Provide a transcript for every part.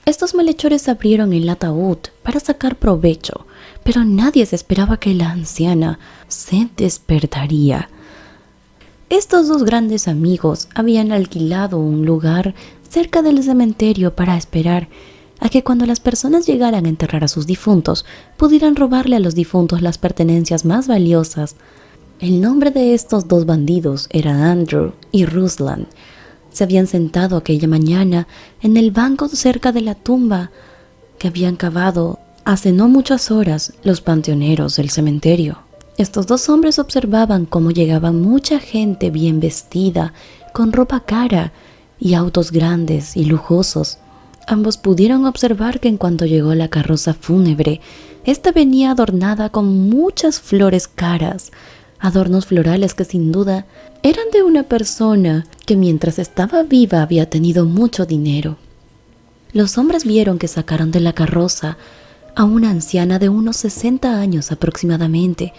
Estos malhechores abrieron el ataúd para sacar provecho, pero nadie se esperaba que la anciana se despertaría. Estos dos grandes amigos habían alquilado un lugar cerca del cementerio para esperar a que cuando las personas llegaran a enterrar a sus difuntos, pudieran robarle a los difuntos las pertenencias más valiosas. El nombre de estos dos bandidos era Andrew y Ruslan. Se habían sentado aquella mañana en el banco cerca de la tumba que habían cavado hace no muchas horas los panteoneros del cementerio. Estos dos hombres observaban cómo llegaban mucha gente bien vestida, con ropa cara y autos grandes y lujosos. Ambos pudieron observar que en cuanto llegó la carroza fúnebre, esta venía adornada con muchas flores caras, adornos florales que sin duda eran de una persona que mientras estaba viva había tenido mucho dinero. Los hombres vieron que sacaron de la carroza a una anciana de unos 60 años aproximadamente.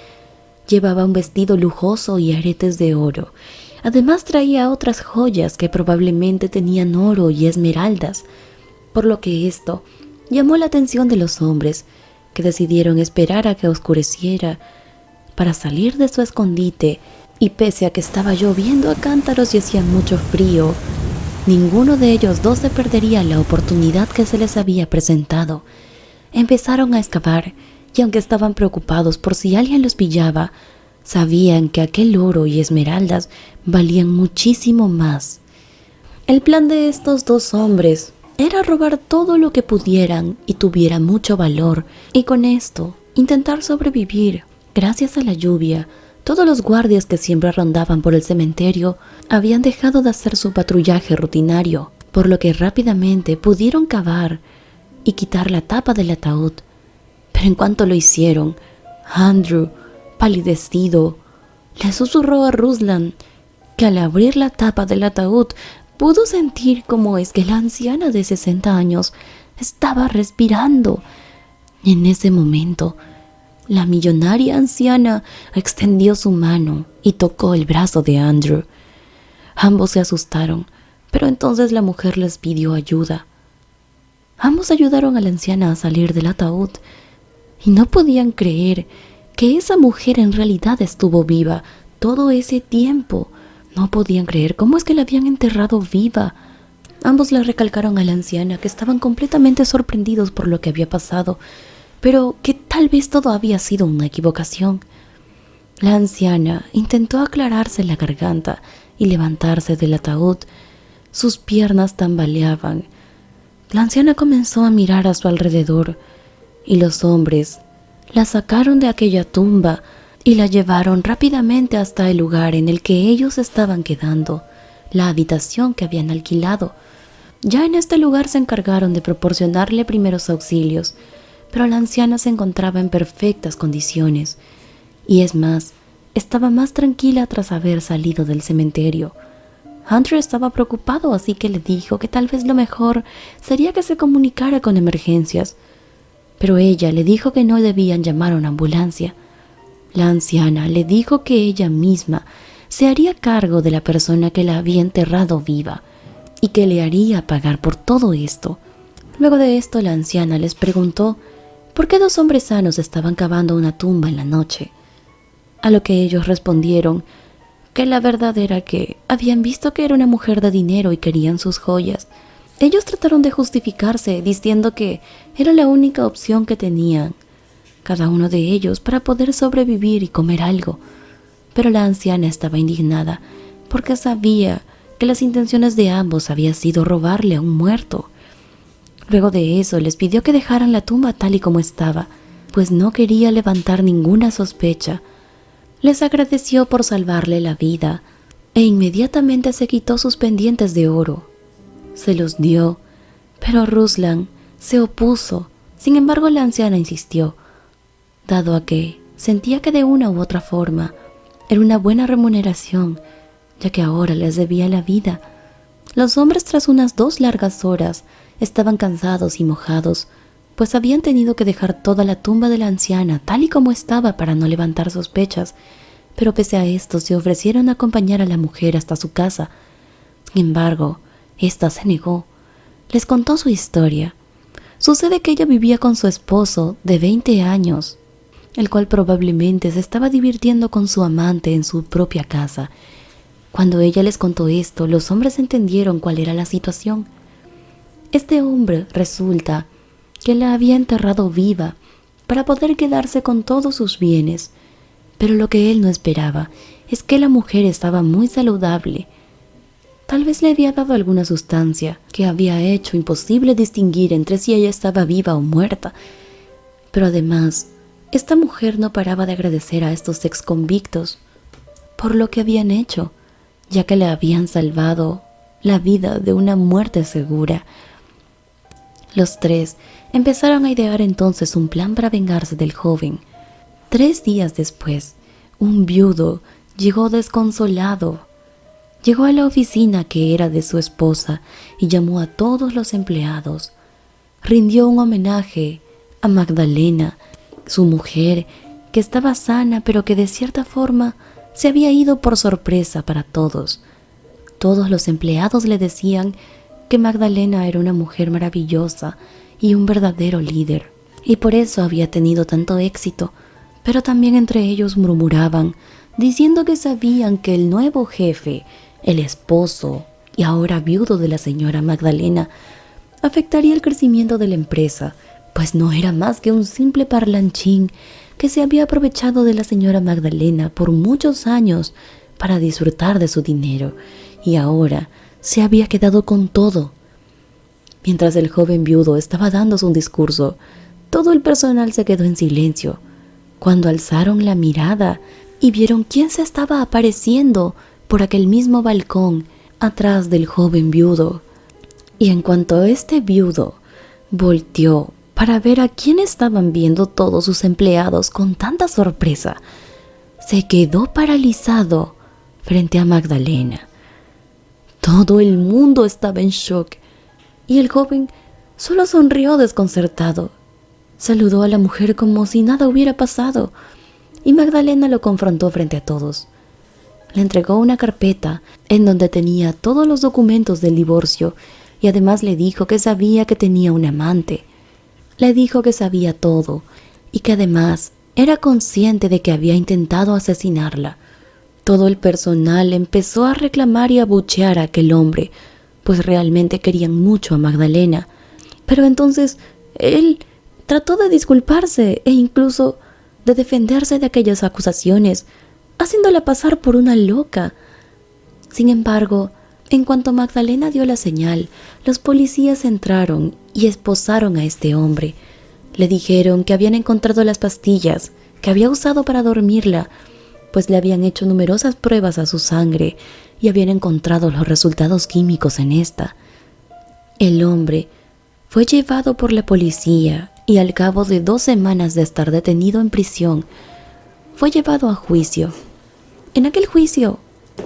Llevaba un vestido lujoso y aretes de oro. Además traía otras joyas que probablemente tenían oro y esmeraldas, por lo que esto llamó la atención de los hombres, que decidieron esperar a que oscureciera para salir de su escondite, y pese a que estaba lloviendo a cántaros y hacía mucho frío, ninguno de ellos dos se perdería la oportunidad que se les había presentado. Empezaron a excavar, y aunque estaban preocupados por si alguien los pillaba, sabían que aquel oro y esmeraldas valían muchísimo más. El plan de estos dos hombres era robar todo lo que pudieran y tuviera mucho valor, y con esto intentar sobrevivir. Gracias a la lluvia, todos los guardias que siempre rondaban por el cementerio habían dejado de hacer su patrullaje rutinario, por lo que rápidamente pudieron cavar y quitar la tapa del ataúd. Pero en cuanto lo hicieron, Andrew, palidecido, le susurró a Ruslan que al abrir la tapa del ataúd pudo sentir cómo es que la anciana de 60 años estaba respirando. Y en ese momento, la millonaria anciana extendió su mano y tocó el brazo de Andrew. Ambos se asustaron, pero entonces la mujer les pidió ayuda. Ambos ayudaron a la anciana a salir del ataúd y no podían creer que esa mujer en realidad estuvo viva todo ese tiempo. No podían creer cómo es que la habían enterrado viva. Ambos le recalcaron a la anciana que estaban completamente sorprendidos por lo que había pasado, pero que tal vez todo había sido una equivocación. La anciana intentó aclararse la garganta y levantarse del ataúd. Sus piernas tambaleaban. La anciana comenzó a mirar a su alrededor y los hombres la sacaron de aquella tumba y la llevaron rápidamente hasta el lugar en el que ellos estaban quedando, la habitación que habían alquilado. Ya en este lugar se encargaron de proporcionarle primeros auxilios, pero la anciana se encontraba en perfectas condiciones, y es más, estaba más tranquila tras haber salido del cementerio. Andrew estaba preocupado, así que le dijo que tal vez lo mejor sería que se comunicara con emergencias, pero ella le dijo que no debían llamar a una ambulancia. La anciana le dijo que ella misma se haría cargo de la persona que la había enterrado viva y que le haría pagar por todo esto. Luego de esto, la anciana les preguntó por qué dos hombres sanos estaban cavando una tumba en la noche, a lo que ellos respondieron que la verdad era que habían visto que era una mujer de dinero y querían sus joyas. Ellos trataron de justificarse diciendo que era la única opción que tenían, cada uno de ellos, para poder sobrevivir y comer algo. Pero la anciana estaba indignada porque sabía que las intenciones de ambos había sido robarle a un muerto. Luego de eso les pidió que dejaran la tumba tal y como estaba, pues no quería levantar ninguna sospecha. Les agradeció por salvarle la vida e inmediatamente se quitó sus pendientes de oro. Se los dio, pero Ruslan se opuso. Sin embargo, la anciana insistió, dado a que sentía que de una u otra forma era una buena remuneración, ya que ahora les debía la vida. Los hombres, tras unas 2 largas horas, estaban cansados y mojados, pues habían tenido que dejar toda la tumba de la anciana tal y como estaba para no levantar sospechas, pero pese a esto se ofrecieron a acompañar a la mujer hasta su casa. Sin embargo, ésta se negó. Les contó su historia Sucede que ella vivía con su esposo de 20 años, el cual probablemente se estaba divirtiendo con su amante en su propia casa. Cuando ella les contó esto, los hombres entendieron cuál era la situación. Este hombre resulta que la había enterrado viva para poder quedarse con todos sus bienes, pero lo que él no esperaba es que la mujer estaba muy saludable. Tal vez le había dado alguna sustancia que había hecho imposible distinguir entre si ella estaba viva o muerta. Pero además, esta mujer no paraba de agradecer a estos ex convictos por lo que habían hecho, ya que le habían salvado la vida de una muerte segura. Los tres empezaron a idear entonces un plan para vengarse del joven. 3 días después, un viudo llegó desconsolado. Llegó a la oficina que era de su esposa y llamó a todos los empleados. Rindió un homenaje a Magdalena, su mujer, que estaba sana pero que de cierta forma se había ido por sorpresa para todos. Todos los empleados le decían que Magdalena era una mujer maravillosa y un verdadero líder, y por eso había tenido tanto éxito, pero también entre ellos murmuraban, diciendo que sabían que el nuevo jefe, el esposo y ahora viudo de la señora Magdalena, afectaría el crecimiento de la empresa, pues no era más que un simple parlanchín que se había aprovechado de la señora Magdalena por muchos años para disfrutar de su dinero, y ahora se había quedado con todo. Mientras el joven viudo estaba dando su discurso, todo el personal se quedó en silencio. Cuando alzaron la mirada y vieron quién se estaba apareciendo por aquel mismo balcón atrás del joven viudo. Y en cuanto este viudo volteó para ver a quién estaban viendo todos sus empleados con tanta sorpresa, se quedó paralizado frente a Magdalena. Todo el mundo estaba en shock y el joven solo sonrió desconcertado. Saludó a la mujer como si nada hubiera pasado y Magdalena lo confrontó frente a todos. Le entregó una carpeta en donde tenía todos los documentos del divorcio y además le dijo que sabía que tenía un amante. Le dijo que sabía todo y que además era consciente de que había intentado asesinarla. Todo el personal empezó a reclamar y a abuchear a aquel hombre, pues realmente querían mucho a Magdalena. Pero entonces él trató de disculparse e incluso de defenderse de aquellas acusaciones, haciéndola pasar por una loca. Sin embargo, en cuanto Magdalena dio la señal, los policías entraron y esposaron a este hombre. Le dijeron que habían encontrado las pastillas que había usado para dormirla, pues le habían hecho numerosas pruebas a su sangre y habían encontrado los resultados químicos en esta. El hombre fue llevado por la policía y al cabo de 2 semanas de estar detenido en prisión, fue llevado a juicio. En aquel juicio,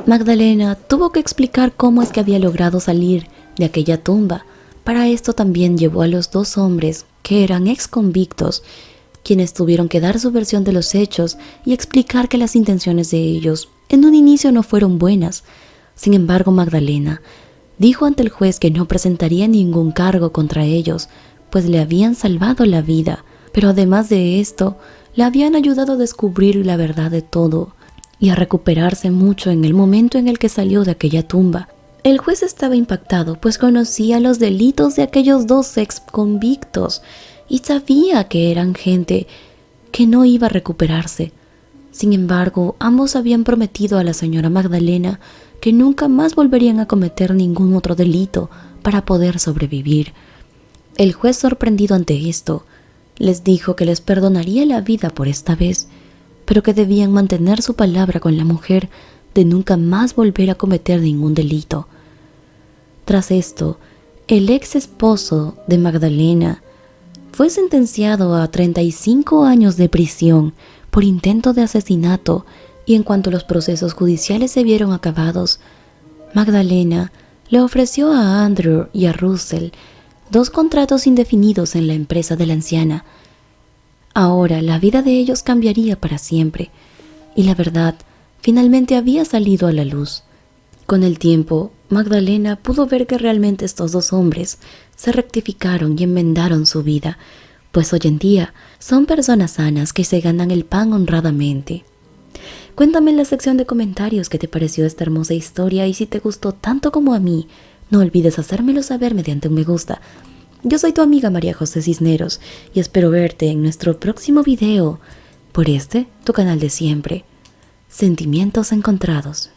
Magdalena tuvo que explicar cómo es que había logrado salir de aquella tumba. Para esto también llevó a los 2 hombres que eran ex convictos, quienes tuvieron que dar su versión de los hechos y explicar que las intenciones de ellos en un inicio no fueron buenas. Sin embargo, Magdalena dijo ante el juez que no presentaría ningún cargo contra ellos, pues le habían salvado la vida, pero además de esto, le habían ayudado a descubrir la verdad de todo y a recuperarse mucho en el momento en el que salió de aquella tumba. El juez estaba impactado, pues conocía los delitos de aquellos 2 ex convictos y sabía que eran gente que no iba a recuperarse. Sin embargo, ambos habían prometido a la señora Magdalena que nunca más volverían a cometer ningún otro delito para poder sobrevivir. El juez, sorprendido ante esto, les dijo que les perdonaría la vida por esta vez, pero que debían mantener su palabra con la mujer de nunca más volver a cometer ningún delito. Tras esto, el ex esposo de Magdalena fue sentenciado a 35 años de prisión por intento de asesinato, y en cuanto los procesos judiciales se vieron acabados, Magdalena le ofreció a Andrew y a Russell 2 contratos indefinidos en la empresa de la anciana. Ahora la vida de ellos cambiaría para siempre, y la verdad finalmente había salido a la luz. Con el tiempo, Magdalena pudo ver que realmente estos dos hombres se rectificaron y enmendaron su vida, pues hoy en día son personas sanas que se ganan el pan honradamente. Cuéntame en la sección de comentarios qué te pareció esta hermosa historia y si te gustó tanto como a mí, no olvides hacérmelo saber mediante un me gusta. Yo soy tu amiga María José Cisneros y espero verte en nuestro próximo video por tu canal de siempre. Sentimientos encontrados.